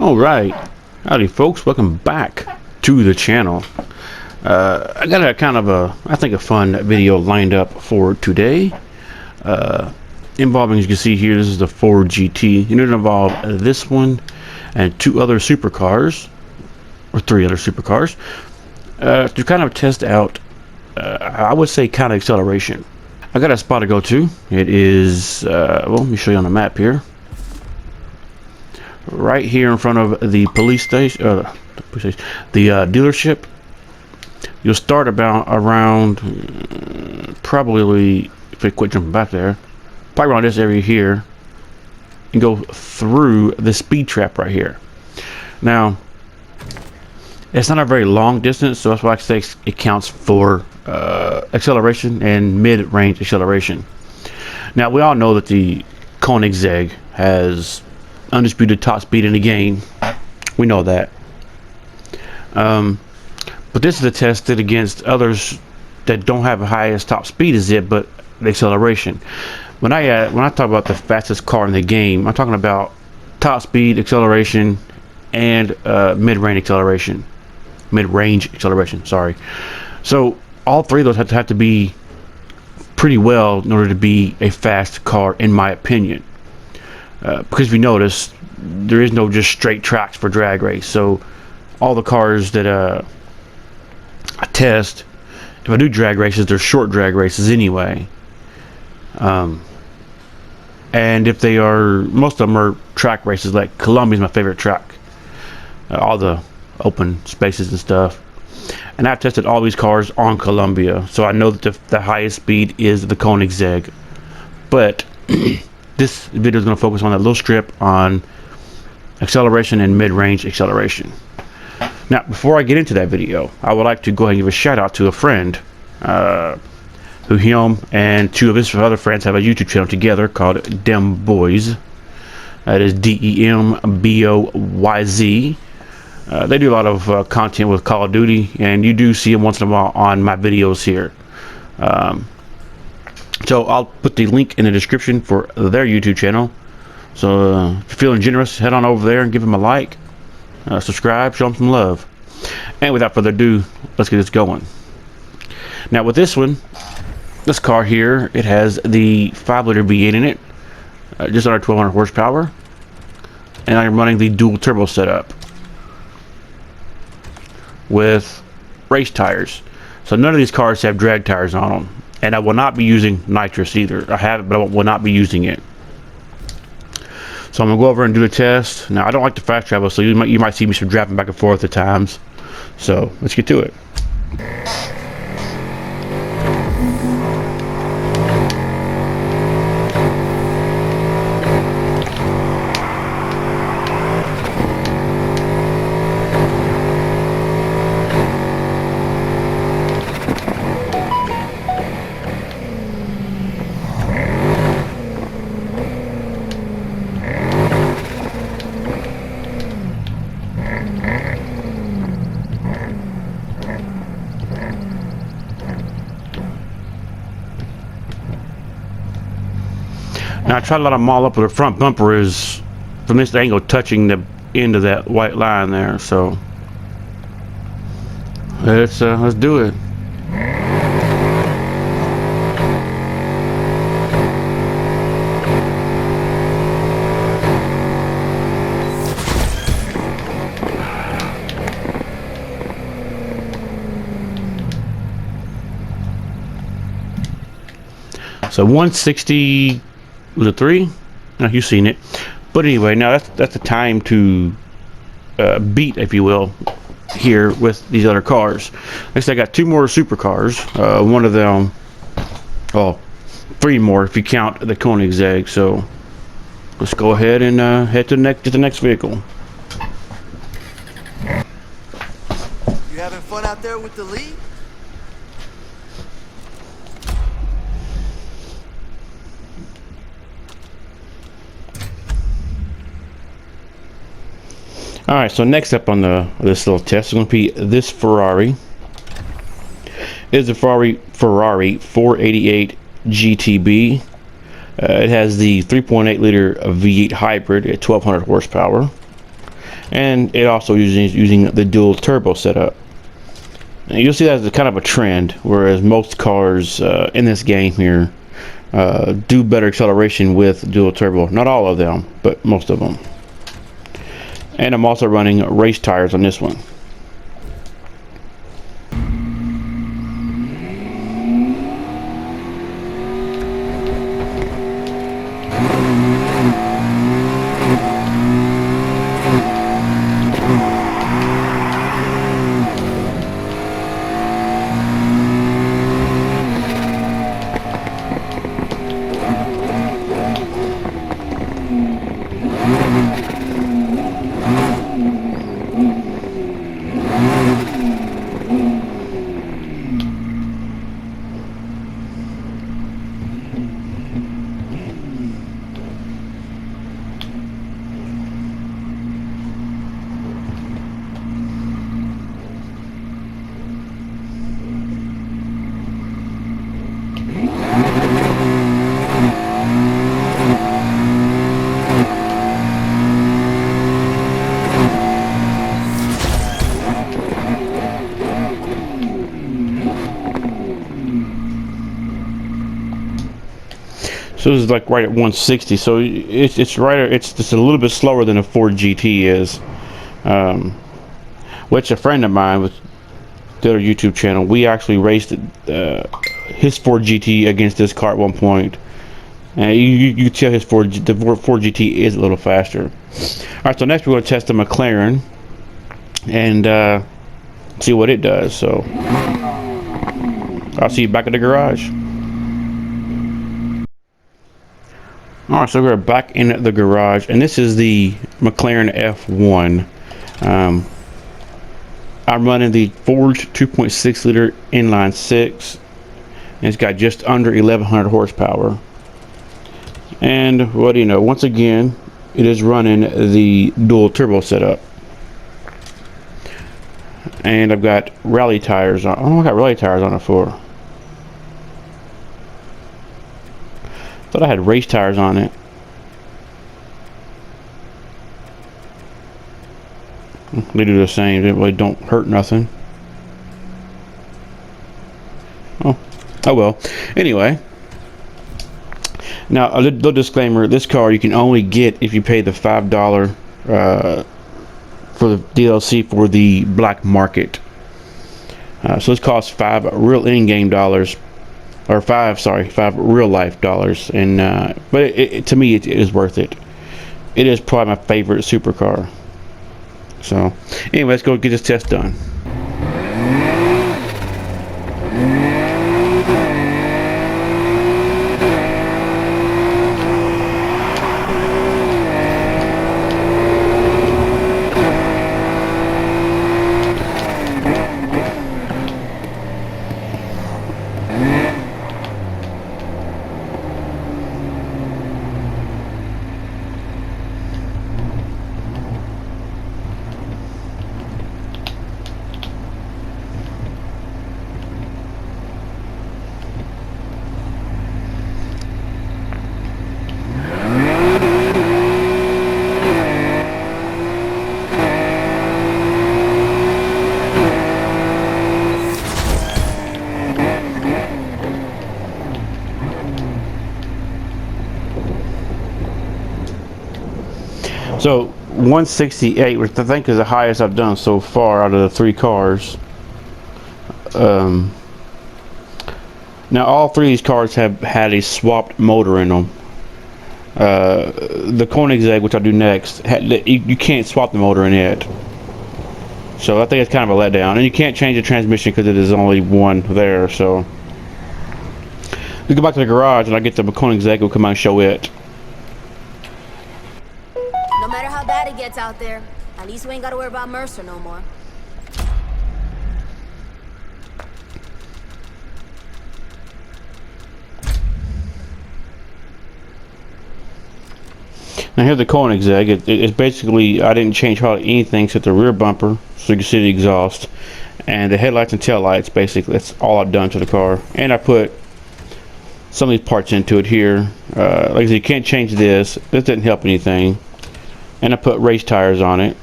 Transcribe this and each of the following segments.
Alright, howdy folks, welcome back to the channel. I got a kind of I think a fun video lined up for today, involving, as you can see here, this is the Ford GT. It involve this one and two other supercars, or three other supercars, to kind of test out, I would say, kind of acceleration. I got a spot to go to. It is, well, let me show you on the map here. Right here in front of the police station, the dealership. You'll start around probably, if I quit jumping back there, probably around this area here, and go through the speed trap right here. Now, it's not a very long distance, so that's why I say it counts for acceleration and mid-range acceleration. Now, we all know that the Koenigsegg has undisputed top speed in the game. We know that. But this is tested against others that don't have the highest top speed as it, but the acceleration. When I talk about the fastest car in the game, I'm talking about top speed, acceleration, and mid-range acceleration. Mid-range acceleration. Sorry. So all three of those have to be pretty well in order to be a fast car, in my opinion. Because if you notice, there is no just straight tracks for drag race. So all the cars that I test, if I do drag races, they're short drag races anyway. And if they are, most of them are track races. Like Columbia is my favorite track. All the open spaces and stuff. And I've tested all these cars on Columbia, so I know that the highest speed is the Koenigsegg. But this video is going to focus on that little strip on acceleration and mid-range acceleration. Now, before I get into that video, I would like to go ahead and give a shout out to a friend who him and two of his other friends have a YouTube channel together called Dem Boys. That is DEMBOYZ. They do a lot of content with Call of Duty, and you do see them once in a while on my videos here. So I'll put the link in the description for their YouTube channel. So if you're feeling generous, head on over there and give them a like, subscribe, show them some love. And without further ado, let's get this going. Now with this one, this car here, it has the 5-liter V8 in it, just under 1200 horsepower, and I'm running the dual turbo setup with race tires. So none of these cars have drag tires on them. And I will not be using nitrous either. I have it, but I will not be using it. So I'm gonna go over and do the test. Now I don't like to fast travel, so you might see me some driving back and forth at times. So let's get to it. Now I tried to let them all up, but the front bumper is from this angle touching the end of that white line there. So let's do it. So 160. Was it 3? No, you've seen it. But anyway, now that's the time to beat, if you will, here with these other cars. Next, I got two more supercars. One of them, oh, 3 more if you count the Koenigsegg. So let's go ahead and head to the next vehicle. You having fun out there with the lead? Alright, so next up on this little test is going to be this Ferrari. It is a Ferrari 488 GTB. It has the 3.8 liter V8 hybrid at 1200 horsepower. and it also using the dual turbo setup. And you'll see that as a kind of a trend, whereas most cars in this game here do better acceleration with dual turbo. Not all of them, but most of them. And I'm also running race tires on this one. So this is like right at 160. So it's right. It's just a little bit slower than a Ford GT is. Which a friend of mine with the other YouTube channel, we actually raced his Ford GT against this car at one point. And you tell the Ford GT is a little faster. All right. So next we're going to test the McLaren and see what it does. So I'll see you back at the garage. Alright, so we're back in the garage, and this is the McLaren F1. I'm running the forged 2.6 liter inline 6, and it's got just under 1100 horsepower. And what do you know, once again, it is running the dual turbo setup. And I've got rally tires on. I don't know what I got rally tires on it for. Thought I had race tires on it. They do the same. They really don't hurt nothing. Oh well. Anyway. Now, a little disclaimer. This car you can only get if you pay the $5 for the DLC for the black market. So this costs $5 real in-game dollars. Or five real life dollars, and but to me it is worth it. It is probably my favorite supercar. So anyway, let's go get this test done. So 168, which I think is the highest I've done so far out of the three cars. Now all three of these cars have had a swapped motor in them. The Koenigsegg, which I'll do next, you can't swap the motor in it. So I think it's kind of a letdown. And you can't change the transmission because it is only one there. So we go back to the garage and I get the Koenigsegg, we'll come out and show it. No matter how bad it gets out there, at least we ain't gotta worry about Mercer no more. Now here's the Koenigsegg. It's basically, I didn't change hardly anything except the rear bumper, so you can see the exhaust, and the headlights and tail lights. Basically, that's all I've done to the car. And I put some of these parts into it here. Like I said, you can't change this. This didn't help anything. And I put race tires on it.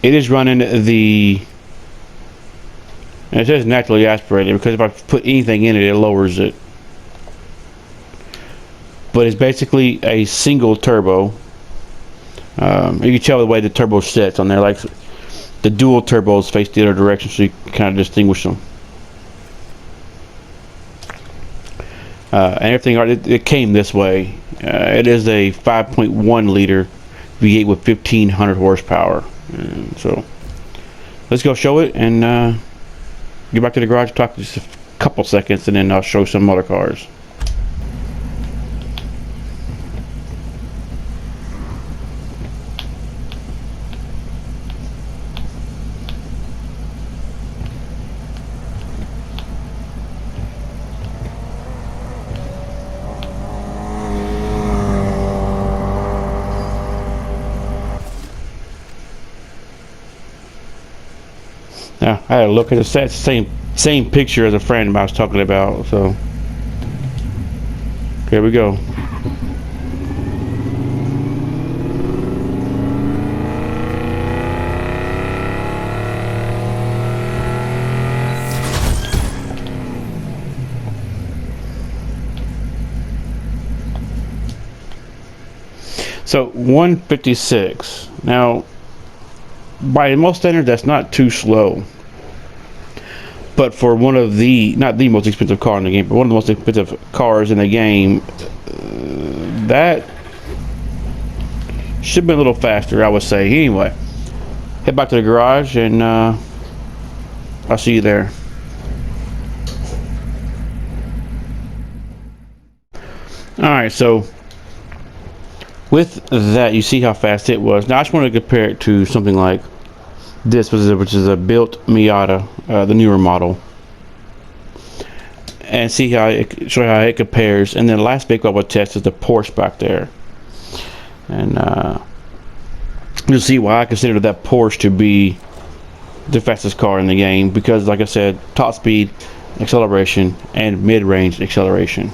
It is running the, and it says naturally aspirated because if I put anything in it, it lowers it. But it's basically a single turbo. You can tell the way the turbo sets on there, like the dual turbos face the other direction, so you can kind of distinguish them. And everything, it came this way. It is a 5.1 liter V8 with 1500 horsepower. And so let's go show it and get back to the garage, talk for just a couple seconds, and then I'll show some other cars. Now, I had to look at the same picture as a friend of mine was talking about, so here we go. So 156. Now, by most standards, that's not too slow. But for one of the, not the most expensive car in the game, but one of the most expensive cars in the game, that should have been a little faster, I would say. Anyway, head back to the garage and I'll see you there. Alright, so with that, you see how fast it was. Now I just want to compare it to something like this, which is a built Miata, the newer model, and see how show how it compares. And then the last big one we'll test is the Porsche back there, and you'll see why I consider that Porsche to be the fastest car in the game, because like I said, top speed, acceleration, and mid-range acceleration.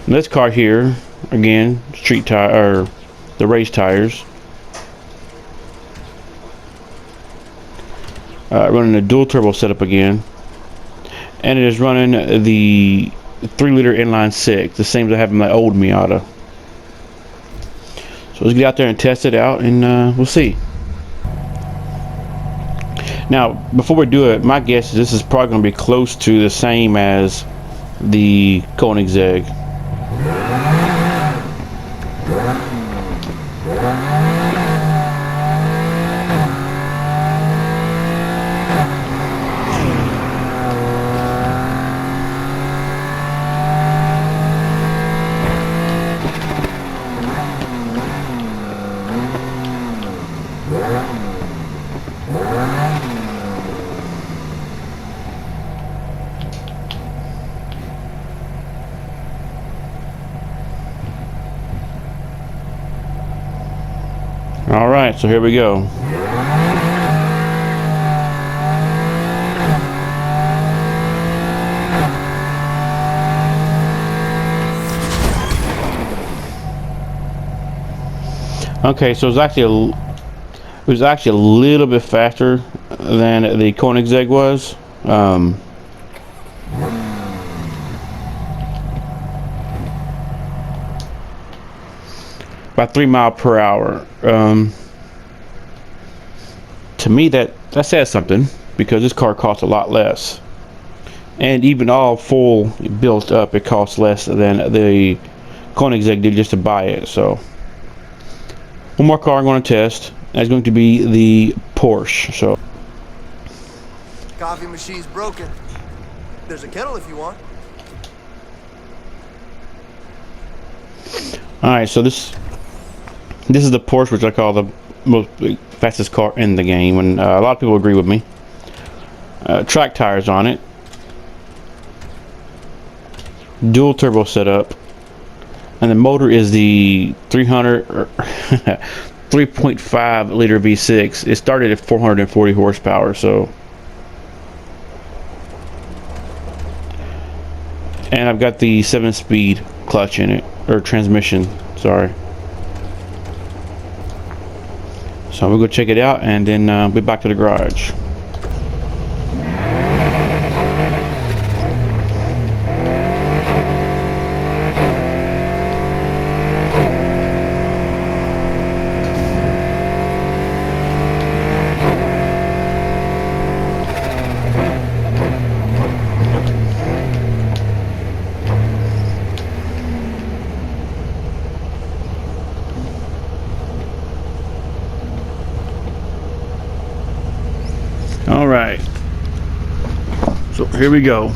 And this car here, again, street tire, or the race tires, running a dual turbo setup again, and it is running the 3 liter inline 6, the same as I have in my old Miata. So let's get out there and test it out, and we'll see. Now, before we do it, my guess is this is probably going to be close to the same as the Koenigsegg. Alright, so here we go. Okay, so it was actually a little bit faster than the Koenigsegg was. About 3 miles per hour. To me, that says something, because this car costs a lot less, and even all full built up, it costs less than the Koenigsegg did just to buy it. So one more car I'm going to test is going to be the Porsche. So Coffee machine's broken. There's a kettle if you want. alright, so this is the Porsche, which I call the most fastest car in the game, and a lot of people agree with me. Track tires on it, dual turbo setup, and the motor is the 3.5 liter V6. It started at 440 horsepower, so, and I've got the 7-speed clutch in it, or transmission, sorry. So we'll go check it out, and then be back to the garage. All right, so here we go.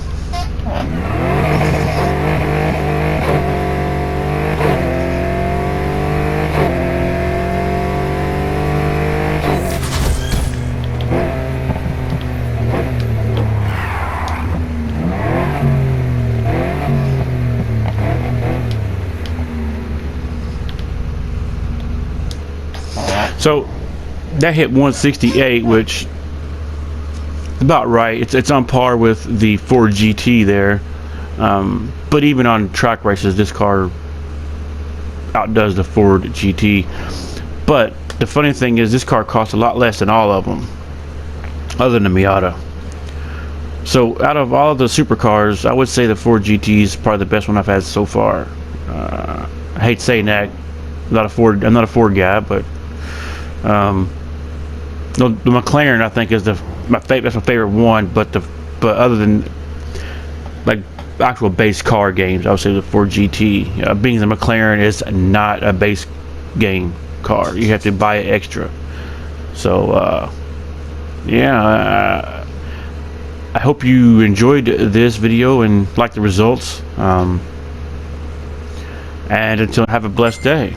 So that hit 168, which about right. It's on par with the Ford GT there, but even on track races, this car outdoes the Ford GT. But the funny thing is, this car costs a lot less than all of them, other than the Miata. So out of all of the supercars, I would say the Ford GT is probably the best one I've had so far. I hate saying that. I'm not a Ford guy, but the McLaren, I think, is that's my favorite one. But other than like actual base car games, I would say the Ford GT. Being the McLaren is not a base game car. You have to buy it extra. So yeah, I hope you enjoyed this video and liked the results. And until, have a blessed day.